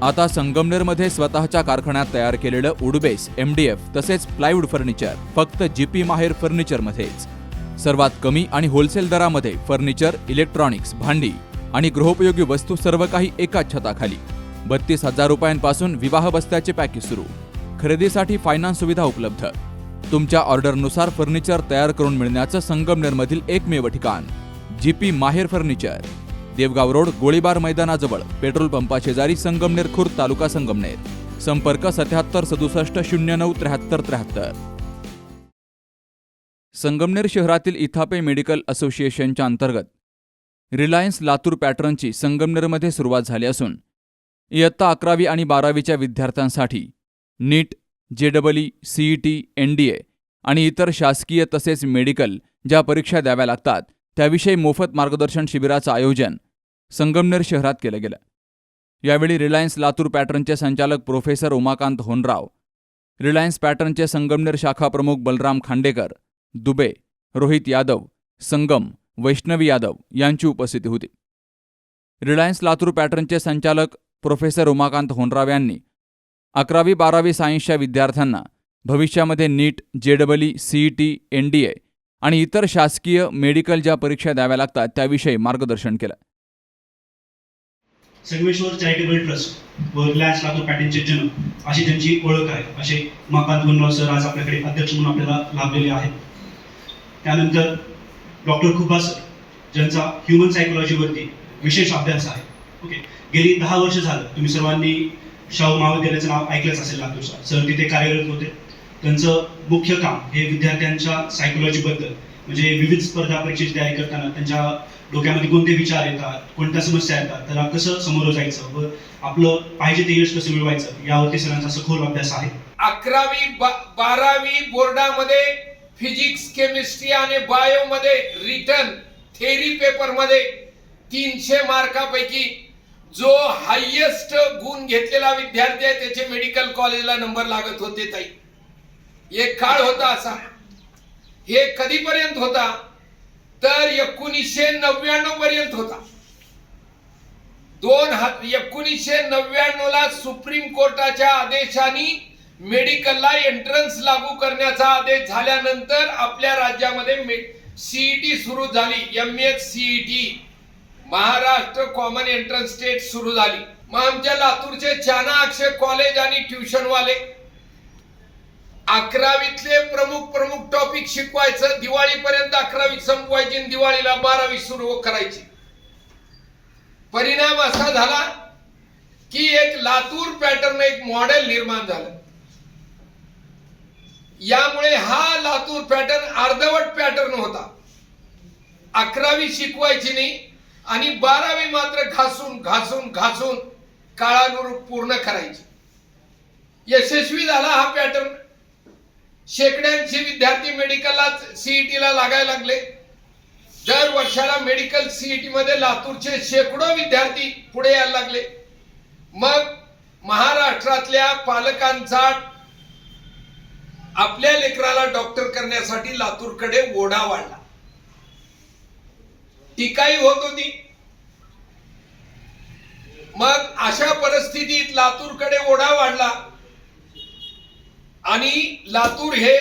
आता संगमनेरमध्ये स्वतःच्या कारखान्यात तयार केलेलं वुडबेस, MDF तसेच प्लायवूड फर्निचर फक्त GP माहेर फर्निचरमध्येच. सर्वात कमी आणि होलसेल दरामध्ये फर्निचर, इलेक्ट्रॉनिक्स, भांडी आणि गृहोपयोगी वस्तू सर्व काही एकाच छताखाली. 32,000 रुपयांपासून विवाह बस्त्याचे पॅकेज सुरू. खरेदीसाठी फायनान्स सुविधा उपलब्ध. तुमच्या ऑर्डरनुसार फर्निचर तयार करून मिळण्याचं संगमनेरमधील एकमेव ठिकाण GP माहेर फर्निचर. देवगाव रोड, गोळीबार मैदानाजवळ, पेट्रोल पंपा शेजारी, संगमनेर खुर्द, तालुका संगमनेर. संपर्क 77 67 09 73 73. संगमनेर शहरातील इथापे मेडिकल असोसिएशनच्या अंतर्गत रिलायन्स लातूर पॅटर्नची संगमनेरमध्ये सुरुवात झाली असून इयत्ता 11वी आणि 12वीच्या विद्यार्थ्यांसाठी नीट, JEE, CET, NDA आणि इतर शासकीय तसेच मेडिकल ज्या परीक्षा द्याव्या लागतात त्याविषयी मोफत मार्गदर्शन शिबिराचं आयोजन संगमनेर शहरात केलं गेलं. यावेळी रिलायन्स लातूर पॅटर्नचे संचालक प्रोफेसर उमाकांत होनराव, रिलायन्स पॅटर्नचे संगमनेर शाखा प्रमुख बलराम खांडेकर, दुबे, रोहित यादव, संगम, वैष्णवी यादव यांची उपस्थिती होती. रिलायन्स लातूर पॅटर्नचे संचालक प्रोफेसर उमाकांत होनराव यांनी 11वी 12वी सायन्सच्या विद्यार्थ्यांना भविष्यामध्ये नीट, JEE, CET, NDA आणि इतर शासकीय मेडिकल ज्या परीक्षा द्याव्या लागतात त्याविषयी मार्गदर्शन केलं. संगमेश्वर चॅरिटेबल ट्रस्ट व रिलायन्स लातूर पॅटर्नचे जनक अशी त्यांची ओळख आहे. असे उमाकांत होनराव सर आज आपल्याकडे अध्यक्ष म्हणून आपल्याला लाभलेले आहेत. त्यानंतर डॉक्टर खुब्बा सर, ज्यांचा ह्युमन सायकोलॉजीवरती विशेष अभ्यास आहे. ओके, गेली 10 वर्ष झालं तुम्ही सर्वांनी शाहू महाविद्यालयाचं नाव ऐकलंच असेल लातूरचं. सर तिथे कार्यरत होते. त्यांचं मुख्य काम हे विद्यार्थ्यांच्या सायकोलॉजीबद्दल, म्हणजे विविध स्पर्धा परीक्षेची तयारी करताना त्यांच्या डोक्यामध्ये कोणते विचार येतात, कोणत्या समस्या येतात, त्याला कसं समोर जायचं व आपलं पाहिजे ते यश कसं मिळवायचं यावरती सरांचा सखोल अभ्यास आहे. 11वी 12वी बोर्डामध्ये फिजिक्स, केमिस्ट्री आणि बायो मध्ये रिटर्न थेरी पेपर मध्ये 300 मार्कापैकी जो हायेस्ट गुण घेतलेला विद्यार्थी आहे त्याचे मेडिकल कॉलेजला नंबर लागत होते. ताई, एक काळ होता असा. हे कधीपर्यंत होता तर 1999 पर्यंत होता. 1999 ला सुप्रीम कोर्टाच्या आदेशाने मेडिकलला एंट्रन्स लागू करण्याचा आदेश झाल्यानंतर आपल्या राज्यामध्ये CET सुरू झाली. MHCET, Maharashtra common entrance test सुरू झाली. मग आमच्या लातूरचे चाणाक्ष कॉलेज आणि ट्युशनवाले 11वीतले प्रमुख टॉपिक शिकवायचं, दिवाळीपर्यंत 11वी संपवायची आणि दिवाळीला 12वी सुरू करायची. परिणाम असा झाला की एक लातूर पॅटर्न एक मॉडेल निर्माण झालं. यामुळे हा लातूर पॅटर्न अर्धवट पॅटर्न होता. 11वी शिकवायची नाही आणि 12वी मात्र घासून काळानुरूप पूर्ण करायची. यशस्वी झाला हा पॅटर्न. शेकड्यांचे विद्यार्थी मेडिकलला CET लागायला लागले. दर वर्षाला मेडिकल CET मध्ये लातूरचे शेकडो विद्यार्थी पुढे यायला लागले. मग महाराष्ट्रातल्या पालकांचा आपल्या लेकराला डॉक्टर करण्यासाठी लातूरकडे ओढा वाढला. टीकाही होत होती. मग अशा परिस्थितीत लातूरकडे ओढा वाढला आणि लातूर हे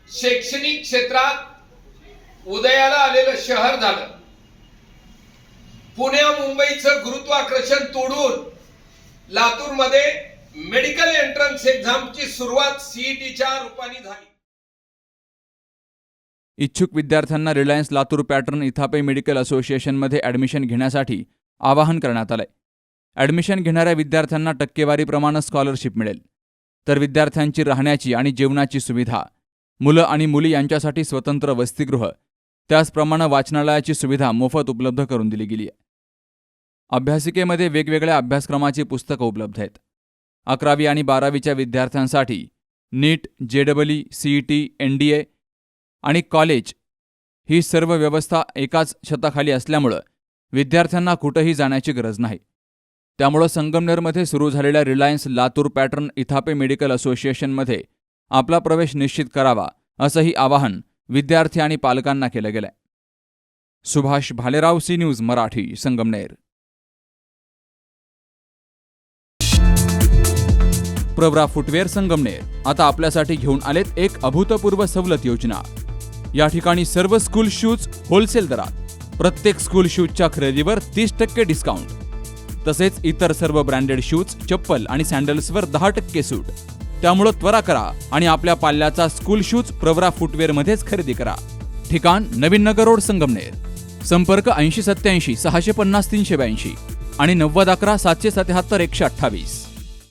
शैक्षणिक क्षेत्रात उदयाला आलेलं शहर झालं. पुण्या मुंबईचं गुरुत्वाकर्षण तोडून लातूरमध्ये मेडिकल एंट्रन्स एक्झामची सुरुवात CETच्या रूपाने झाली. इच्छुक विद्यार्थ्यांना Reliance Latur pattern Ithape medical असोसिएशनमध्ये ॲडमिशन घेण्यासाठी आवाहन करण्यात आलंय. ॲडमिशन घेणाऱ्या विद्यार्थ्यांना टक्केवारीप्रमाणे स्कॉलरशिप मिळेल. तर विद्यार्थ्यांची राहण्याची आणि जेवणाची सुविधा, मुलं आणि मुली यांच्यासाठी स्वतंत्र वसतिगृह, त्याचप्रमाणे वाचनालयाची सुविधा मोफत उपलब्ध करून दिली गेली आहे. अभ्यासिकेमध्ये वेगवेगळ्या अभ्यासक्रमाची पुस्तकं उपलब्ध आहेत. 11वी आणि 12वीच्या विद्यार्थ्यांसाठी नीट, JEE, CET, NDA आणि कॉलेज ही सर्व व्यवस्था एकाच छताखाली असल्यामुळं विद्यार्थ्यांना कुठंही जाण्याची गरज नाही. त्यामुळं संगमनेरमध्ये सुरू झालेल्या Reliance Latur pattern Ithape medical असोसिएशनमध्ये आपला प्रवेश निश्चित करावा असंही आवाहन विद्यार्थी आणि पालकांना केलं गेलंय. Subhash Bhalerao, C news Marathi, Sangamner. Pravara footwear Sangamner आता आपल्यासाठी घेऊन आलेत एक अभूतपूर्व सवलत योजना। या ठिकाणी सर्व स्कूल शूज होलसेल दरात, प्रत्येक स्कूल शूजच्या खरेदीवर 30% डिस्काउंट, तसेच इतर सर्व ब्रँडेड शूज, चप्पल आणि सॅन्डल्सवर 10% सूट। त्यामुळे त्वरा करा आणि आपल्या पाल्याचा स्कूल शूज प्रवरा फुटवेअर मध्येच खरेदी करा। ठिकाण नवीन नगर रोड संगमनेर। संपर्क 8087 650 382 आणि 9011 777 128।